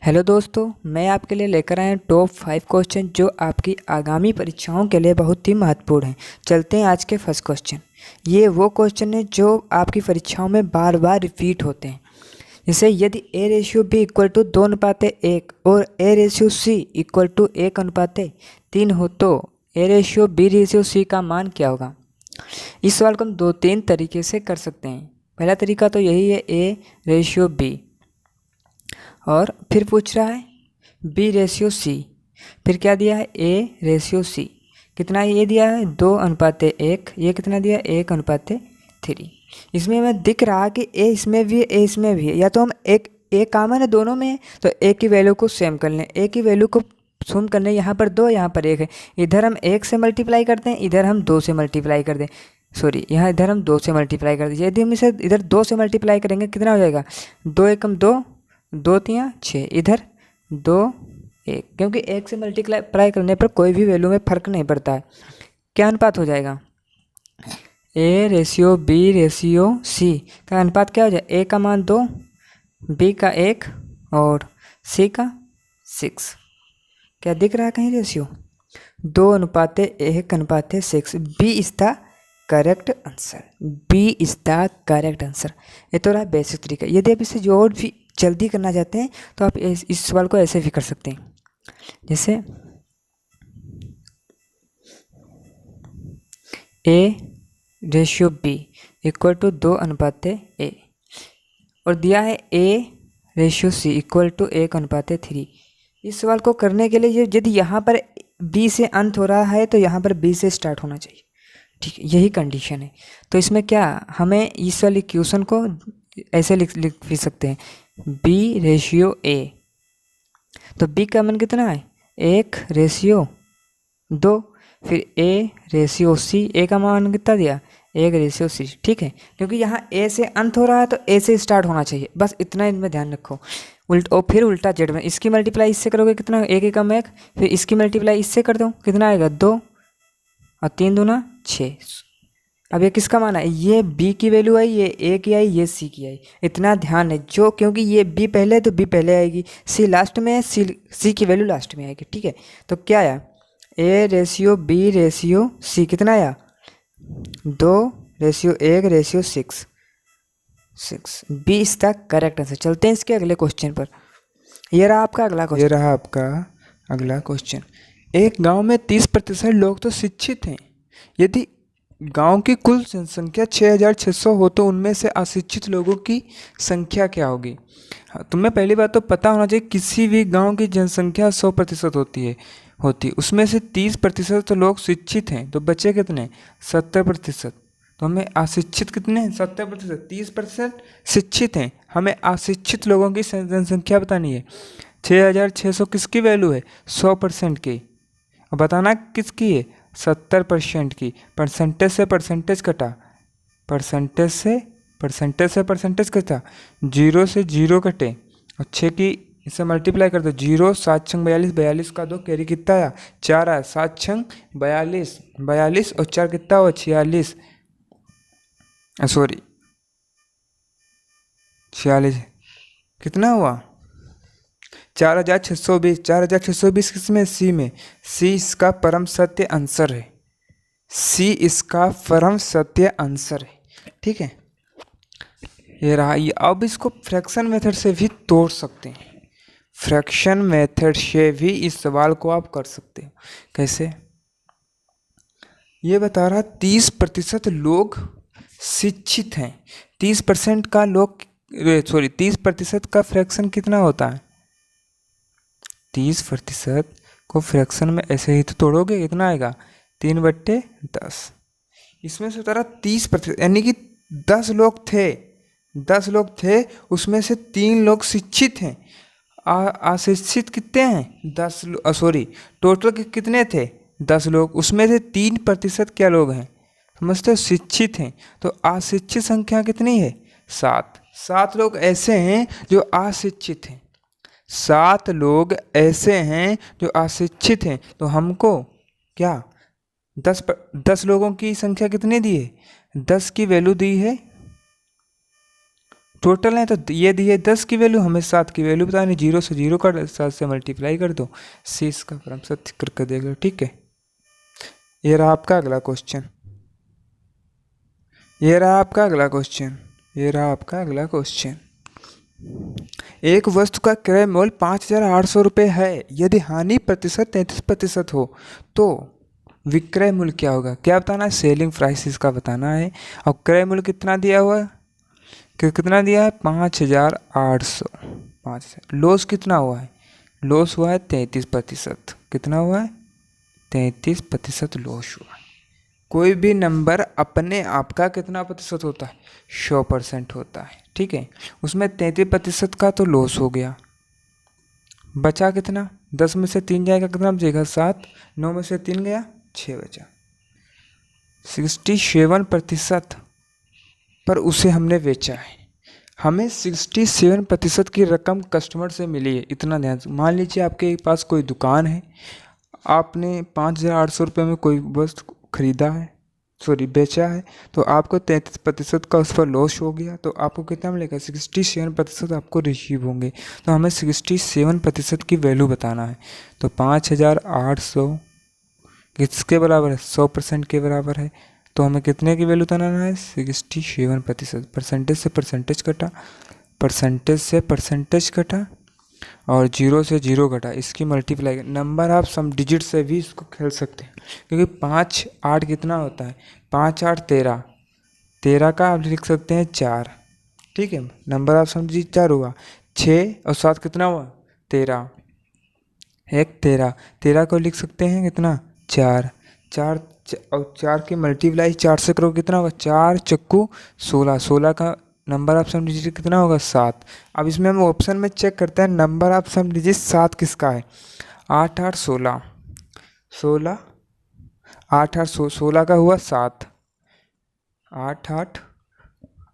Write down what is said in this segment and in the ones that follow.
Hello दोस्तों, मैं आपके लिए लेकर आया हूँ टॉप 5 क्वेश्चन जो आपकी आगामी परीक्षाओं के लिए बहुत ही महत्वपूर्ण हैं। चलते हैं आज के फर्स्ट क्वेश्चन। ये वो क्वेश्चन है जो आपकी परीक्षाओं में बार बार रिपीट होते हैं। जैसे यदि A/B=2:1 और A/C=1:3 हो तो A/B/C का मान क्या होगा। इस सवाल को हम 2-3 तरीके से कर सकते हैं। पहला तरीका तो यही है A/B, और फिर पूछ रहा है B/C। फिर क्या दिया है A/C। कितना ये दिया है 2:1। ये कितना दिया है 1:3। इसमें हमें दिख रहा कि A इसमें भी है A इसमें भी है, या तो हम एक A कॉमन है दोनों में, तो A की वैल्यू को सेम कर लें। A की वैल्यू को सुम कर लें। यहाँ पर 2 यहाँ पर 1 है, इधर हम 1 से मल्टीप्लाई करते हैं, इधर हम 2 से मल्टीप्लाई कर दें। सॉरी, यहाँ इधर हम 2 से मल्टीप्लाई कर दीजिए। यदि हम इसे इधर 2 से मल्टीप्लाई करेंगे कितना हो जाएगा 2×1=2, 2×3=6, इधर 2×1, क्योंकि 1 से मल्टीप्लाई करने पर कोई भी वैल्यू में फ़र्क नहीं पड़ता है। क्या अनुपात हो जाएगा A/B/C का अनुपात क्या हो जाएगा। A का मान 2, B का 1 और C का 6। क्या दिख रहा है कहीं ratio 2:1:6। B is the correct answer. B is the correct answer. ये तो रहा बेसिक तरीका। यदि आप इसे जो और भी जल्दी करना चाहते हैं तो आप इस सवाल को ऐसे भी कर सकते हैं। जैसे A/B=2:A और दिया है A/C=1:3। इस सवाल को करने के लिए यदि यहाँ पर B से अंत हो रहा है तो यहाँ पर B से स्टार्ट होना चाहिए। ठीक है, यही कंडीशन है। तो इसमें क्या हमें इस वाली क्वेश्चन को ऐसे लिख भी सकते हैं B/A। तो B का मान कितना है 1/2। फिर A/C, A का मान कितना दिया 1/C। ठीक है, क्योंकि यहाँ A से अंत हो रहा है तो A से स्टार्ट होना चाहिए, बस इतना इनमें ध्यान रखो। और फिर उल्टा जेड में इसकी मल्टीप्लाई इससे करोगे कितना 1×1, फिर इसकी मल्टीप्लाई इससे कर दो कितना आएगा 2 और 3×2=6। अब ये किसका मान है, ये B की वैल्यू आई, ये A की आई, ये C की आई। इतना ध्यान है जो, क्योंकि ये B पहले है तो B पहले आएगी, C लास्ट में है, C की वैल्यू लास्ट में आएगी। ठीक है, तो क्या आया A/B/C कितना आया 2/1/6। B is the correct answer. चलते हैं इसके अगले क्वेश्चन पर। ये रहा आपका अगला क्वेश्चन। एक गांव में 30% लोग तो शिक्षित हैं। यदि गांव की कुल जनसंख्या 6600 हो तो उनमें से अशिक्षित लोगों की संख्या क्या होगी। तुम्हें पहली बात तो पता होना चाहिए किसी भी गांव की जनसंख्या 100% होती उसमें से 30% तो लोग शिक्षित हैं, तो बचे कितने 70%। तो हमें अशिक्षित कितने हैं 70%, 30% शिक्षित हैं। हमें अशिक्षित लोगों की जनसंख्या बतानी है। 6600 किसकी वैल्यू है 100% की, और बताना किसकी है 70% की। परसेंटेज से परसेंटेज कटा, परसेंटेज कटा, 0 से 0 कटे और 6 की इसे मल्टीप्लाई कर दो। 0 7 6 42, 42 का 2 कैरी कितना आया 4 आया। 7 6 42, 42 और 4 कितना हुआ 46, सॉरी 46 कितना हुआ 4620। 4620 किसमें C में। C इसका परम सत्य आंसर है। C इसका परम सत्य आंसर है। ठीक है, ये रहा। ये अब इसको फ्रैक्शन मेथड से भी तोड़ सकते हैं। फ्रैक्शन मेथड से भी इस सवाल को आप कर सकते हो। कैसे, ये बता रहा 30% लोग शिक्षित हैं। 30% का 30% का फ्रैक्शन कितना होता है 30% को फ्रैक्शन में ऐसे ही तो तोड़ोगे कितना आएगा 3/10। इसमें से उतारा 30%, यानी कि 10 लोग थे उसमें से 3 लोग शिक्षित हैं। अशिक्षित कितने हैं 10, सॉरी टोटल कितने थे 10 लोग, उसमें से 3% क्या लोग हैं समझते हो शिक्षित हैं। तो अशिक्षित संख्या कितनी है 7 लोग ऐसे हैं जो अशिक्षित हैं। 7 लोग ऐसे हैं जो अशिक्षित हैं। तो हमको क्या 10 लोगों की संख्या कितनी दी है 10 की वैल्यू दी है टोटल है तो ये दिए 10 की वैल्यू, हमें 7 की वैल्यू बतानी, 0 से 0 कर 7 से मल्टीप्लाई कर दो, सी इसका क्रम सत्य करके देख लो। ठीक है, ये रहा आपका अगला क्वेश्चन, ये रहा आपका अगला क्वेश्चन, ये रहा आपका अगला क्वेश्चन। एक वस्तु का क्रय मूल्य 5,800 रुपये है, यदि हानि प्रतिशत 33% हो तो विक्रय मूल्य क्या होगा? क्या बताना है? सेलिंग प्राइस इसका बताना है। और क्रय मूल्य कितना दिया हुआ है? कितना दिया है? 5,800। 5,000। लॉस कितना हुआ है? लॉस हुआ है 33%। कितना हुआ है? 33% लॉस हुआ है। कोई भी नंबर अपने आप का कितना प्रतिशत होता है? 100% होता है। ठीक है, उसमें 33% का तो लॉस हो गया, बचा कितना? 10 में से 3 जाएगा, कितना बचेगा? 7। 9 में से 3 गया, 6 बचा। 67% पर उसे हमने बेचा है। हमें 67% की रकम कस्टमर से मिली है, इतना ध्यान से। मान लीजिए आपके पास कोई दुकान है, आपने 5,800 रुपये में कोई वस्तु खरीदा है, सॉरी बेचा है, तो आपको 33% का उस पर लॉस हो गया, तो आपको कितना मिलेगा? 67% आपको रिसीव होंगे। तो हमें 67% की वैल्यू बताना है। तो 5,800 किसके बराबर है? 100% के बराबर है। तो हमें कितने की वैल्यू बताना है? 67%। परसेंटेज से परसेंटेज कटा, परसेंटेज से परसेंटेज कटा, और 0 से 0 घटा, इसकी मल्टीप्लाई। नंबर आप सम डिजिट से भी इसको खेल सकते हैं, क्योंकि 5 8 कितना होता है? 5 8 13, 13 का आप लिख सकते हैं 4। ठीक है, नंबर आप सम डिजिट 4 हुआ। 6 और 7 कितना हुआ? 13। 1 13, 13 को लिख सकते हैं कितना? 4। 4 और 4 की मल्टीप्लाई 4 से करो, कितना होगा? 4 चक्कू 16। 16 का नंबर ऑफ सम डिजिट कितना होगा? 7। अब इसमें हम ऑप्शन में चेक करते हैं नंबर ऑफ सम डिजिट 7 किसका है? 8 8 16, 16 8 8 16 का हुआ 7। 8 8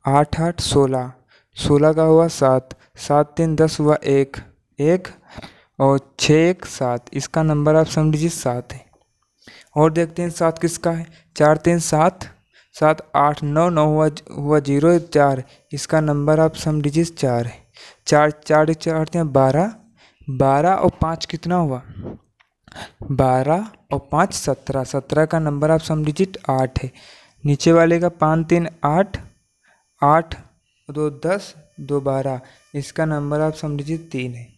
8 8 16, 16 का हुआ 7। 7 3 10 हुआ 1 1, और 6 1 7, इसका नंबर ऑफ सम डिजिट 7 है। और देखते हैं 7 किसका है? 4 3 7, 7 8 9 9 हुआ 0 4, इसका नंबर ऑफ सम डिजिट 4 है। 4 4 4 12, 12 और 5 कितना हुआ? 12 और 5 17, 17 का नंबर ऑफ सम डिजिट 8 है। नीचे वाले का 5 3 8, 8 2 10 2 12, इसका नंबर ऑफ सम डिजिट 3 है।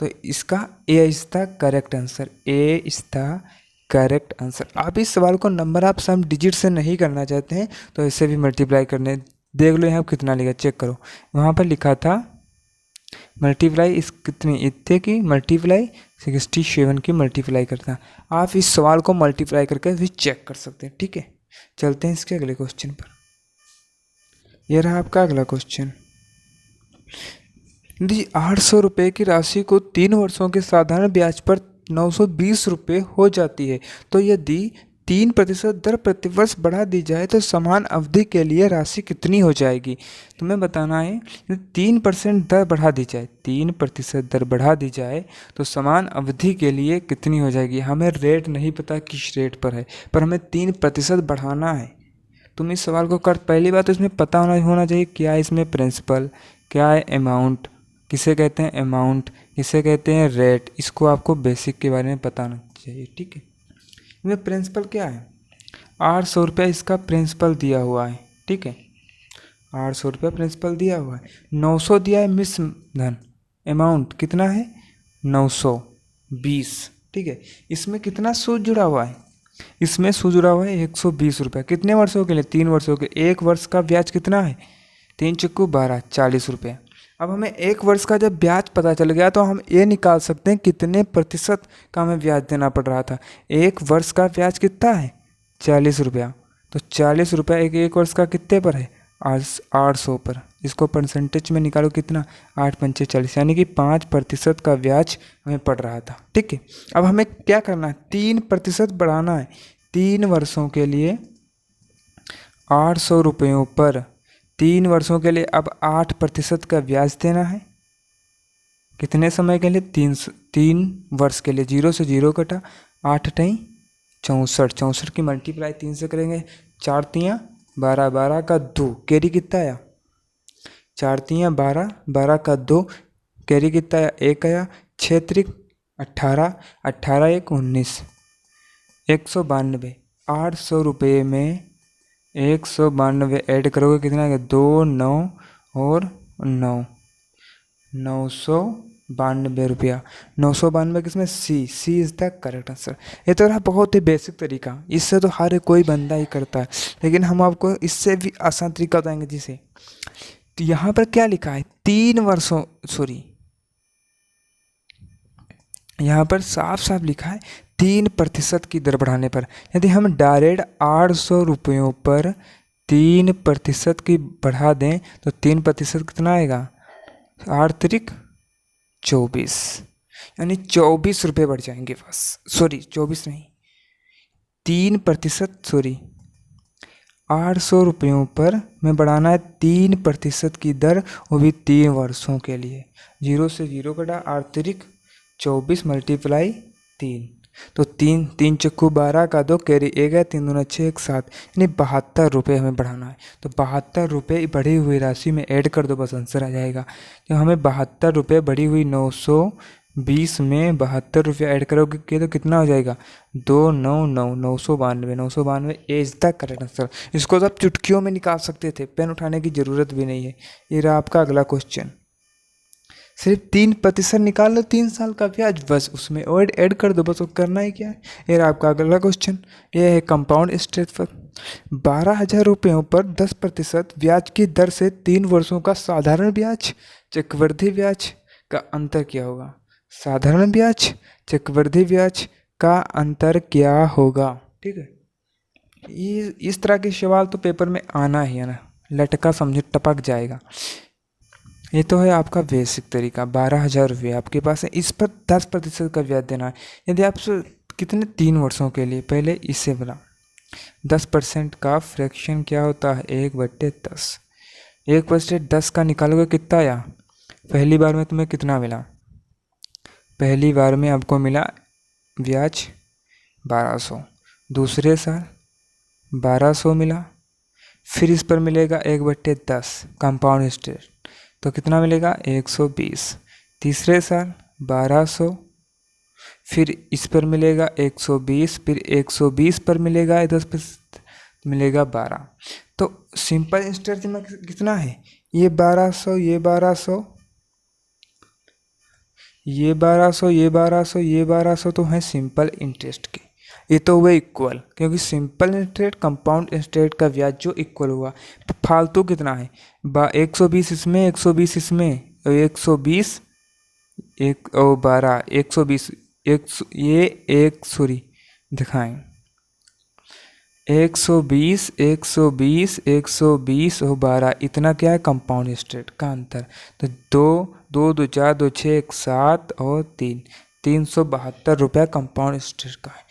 तो इसका A is the correct answer, A is the correct answer. आप इस सवाल को नंबर ऑफ सम डिजिट से नहीं करना चाहते हैं तो इससे भी मल्टीप्लाई करने, देख लो यहाँ कितना लिखा, चेक करो। वहाँ पर लिखा था मल्टीप्लाई इस कितनी इतने की मल्टीप्लाई 67 की मल्टीप्लाई करता। आप इस सवाल को मल्टीप्लाई करके भी चेक कर सकते हैं। ठीक है, चलते हैं इसके अगले क्वेश्चन पर। यह रहा आपका अगला क्वेश्चन। यदि 800 रुपये की राशि को 3 वर्षों के साधारण ब्याज पर 920 रुपये हो जाती है, तो यदि 3% दर प्रतिवर्ष बढ़ा दी जाए तो समान अवधि के लिए राशि कितनी हो जाएगी? तुम्हें बताना है 3% दर बढ़ा दी जाए, 3% दर बढ़ा दी जाए तो समान अवधि के लिए कितनी हो जाएगी? हमें रेट नहीं पता किस रेट पर है, पर हमें 3% बढ़ाना है। तुम इस सवाल को कर, पहली बात तो इसमें पता होना चाहिए क्या है इसमें प्रिंसिपल, क्या है अमाउंट, किसे कहते हैं अमाउंट, किसे कहते हैं रेट, इसको आपको बेसिक के बारे में पता होना चाहिए। ठीक है, इसमें प्रिंसिपल क्या है? 800 रुपये इसका प्रिंसिपल दिया हुआ है। ठीक है, 800 रुपये प्रिंसिपल दिया हुआ है। 900 दिया है मिश्र धन, अमाउंट कितना है? 920। ठीक है, इसमें कितना सूद जुड़ा हुआ है? इसमें सूद जुड़ा हुआ है 120 रुपये। कितने वर्षों के लिए? 3 वर्षों के। 1 वर्ष का ब्याज कितना है? 3 चक्कू 12, 40 रुपये। अब हमें 1 वर्ष का जब ब्याज पता चल गया तो हम ये निकाल सकते हैं कितने प्रतिशत का हमें ब्याज देना पड़ रहा था। 1 वर्ष का ब्याज कितना है? 40 रुपया। तो 40 रुपया एक वर्ष का कितने पर है? 800 पर। इसको परसेंटेज में निकालो कितना? 8 पंचे 40, यानी कि 5% का ब्याज हमें पड़ रहा था। ठीक है, अब हमें क्या करना है? 3% बढ़ाना है। 3 वर्षों के लिए 800 रुपयों पर 3 वर्षों के लिए अब 8% का ब्याज देना है। कितने समय के लिए? 3 वर्ष के लिए। 0 से 0 कटा, 8 टाइम 64, 64 की मल्टीप्लाई 3 से करेंगे, 4 तियाँ 12, 12 का 2, कैरी कितना आया? 4 तियाँ 12, 12 का 2, कैरी कितना आया 1 आया, 6 त्रिक 18, 18 1 19, 192। 800 रुपये में 192 ऐड करोगे कितना आएगा 2 9 और 9, 992 रुपया। 992 किसमें सी इज़ द करेक्ट आंसर। ये तो रहा बहुत ही बेसिक तरीका, इससे तो हर कोई बंदा ही करता है, लेकिन हम आपको इससे भी आसान तरीका बताएंगे। जिसे तो यहाँ पर क्या लिखा है 3 वर्षों, सॉरी यहाँ पर साफ साफ लिखा है 3% की दर बढ़ाने पर। यदि हम डायरेक्ट 800 रुपयों पर 3% की बढ़ा दें तो 3% कितना आएगा 8 त्रिक 24, यानी 24 रुपये बढ़ जाएंगे बस। सॉरी 24 नहीं, 3%, सॉरी 800 रुपयों पर में बढ़ाना है 3% की दर, वो भी 3 वर्षों के लिए। 0 से 0 कटा 8 त्रिक 24 मल्टीप्लाई 3, तो 3 3 चक्कू 12 का 2 कैरी 1 है, 3 दूना 6 1 7, यानी 72 रुपये हमें बढ़ाना है। तो 72 रुपये बढ़ी हुई राशि में ऐड कर दो, बस आंसर आ जाएगा। तो हमें 72 रुपये बढ़ी हुई 920 में 72 रुपये ऐड करोगे तो कितना हो जाएगा 299, 992, 992 इज द करेक्ट आंसर। इसको तो आप चुटकियों में निकाल सकते थे, पेन उठाने की ज़रूरत भी नहीं है। ये रहा आपका अगला क्वेश्चन। सिर्फ 3% निकाल लो 3 साल का ब्याज, बस उसमें और ऐड कर दो, बस वो करना ही क्या है। ये रहा आपका अगला क्वेश्चन। ये है कंपाउंड इंटरेस्ट पर 12,000 रुपयों पर 10% ब्याज की दर से 3 वर्षों का साधारण ब्याज चक्रवृद्धि ब्याज का अंतर क्या होगा। साधारण ब्याज चक्रवृद्धि ब्याज का अंतर क्या होगा, ठीक है। ये इस तरह के सवाल तो पेपर में आना ही है ना, लटका समझे टपक जाएगा। ये तो है आपका बेसिक तरीका। 12,000 रुपये आपके पास है, इस पर 10% का ब्याज देना है। यदि आप कितने 3 वर्षों के लिए, पहले इससे बना 10% का फ्रैक्शन क्या होता है 1/10। 1/10 का निकालोगे कितना आया। पहली बार में तुम्हें कितना मिला, पहली बार में आपको मिला ब्याज 1200, दूसरे साल 1200 मिला, फिर इस पर मिलेगा 1/10 कंपाउंड इंटरेस्ट, तो कितना मिलेगा 120। तीसरे साल 1200, फिर इस पर मिलेगा 120, फिर 120 पर मिलेगा 10% मिलेगा 12। तो सिंपल इंटरेस्ट में कितना है, ये 1200, ये 1200, ये 1200, ये 1200, ये 1200 तो है सिंपल इंटरेस्ट के। ये तो हुए इक्वल, क्योंकि सिंपल इंटरेस्ट कंपाउंड इंटरेस्ट का ब्याज जो इक्वल हुआ। तो फालतू कितना है 120 इसमें, 120 इसमें, 120 एक और 12, 120 ये एक सॉरी दिखाएं 120 120 120 और 12, इतना क्या है कंपाउंड इंटरेस्ट का अंतर। तो 2 2 2 4 2 6 1 7 और 3, 372 रुपया कंपाउंड इंटरेस्ट का है।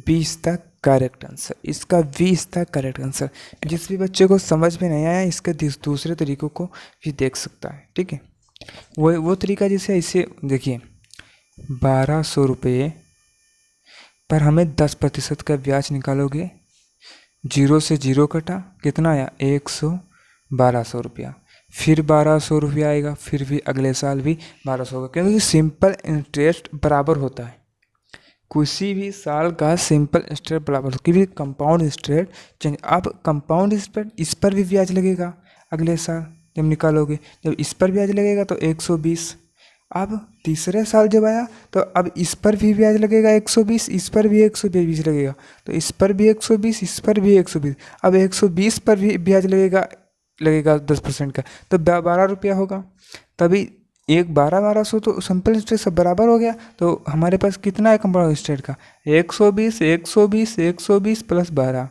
20 तक करेक्ट आंसर, इसका 20 तक करेक्ट आंसर। जिस भी बच्चे को समझ में नहीं आया इसके दूसरे तरीकों को भी देख सकता है, ठीक है। वो तरीका जैसे इसे देखिए 1200 रुपये पर हमें 10% का ब्याज निकालोगे, 0 से 0 कटा कितना आया 1200 रुपया, फिर 1200 रुपया आएगा, फिर भी अगले साल भी 1200 होगा, क्योंकि सिंपल इंटरेस्ट बराबर होता है। किसी भी साल का सिंपल इंटरेस्ट बराबर, क्योंकि कंपाउंड इंटरेस्ट चेंज। अब कंपाउंड इंटरेस्ट इस पर भी ब्याज लगेगा अगले साल जब निकालोगे, जब इस पर ब्याज लगेगा तो 120। अब तीसरे साल जब आया तो अब इस पर भी ब्याज लगेगा 120, इस पर भी 120 लगेगा, तो इस पर भी 120, इस पर भी 120। अब 120 पर भी ब्याज लगेगा 10% का, तो 12 रुपया होगा। तभी 1200 तो सिंपल इंटरेस्ट सब बराबर हो गया। तो हमारे पास कितना है कंपाउंड इंटरेस्ट का 120 120 120 प्लस 12,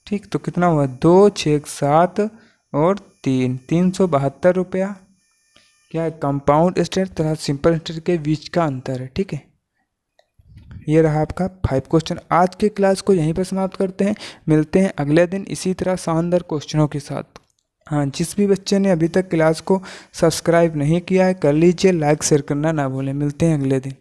ठीक। तो कितना हुआ 2 6 7 और 3, 372 रुपया क्या है कंपाउंड इंटरेस्ट तथा सिंपल इंटरेस्ट के बीच का अंतर है, ठीक है। ये रहा आपका 5 क्वेश्चन। आज के क्लास को यहीं पर समाप्त करते हैं, मिलते हैं अगले दिन इसी तरह शानदार क्वेश्चनों के साथ। हाँ, जिस भी बच्चे ने अभी तक क्लास को सब्सक्राइब नहीं किया है कर लीजिए, लाइक शेयर करना ना भूलें। मिलते हैं अगले दिन।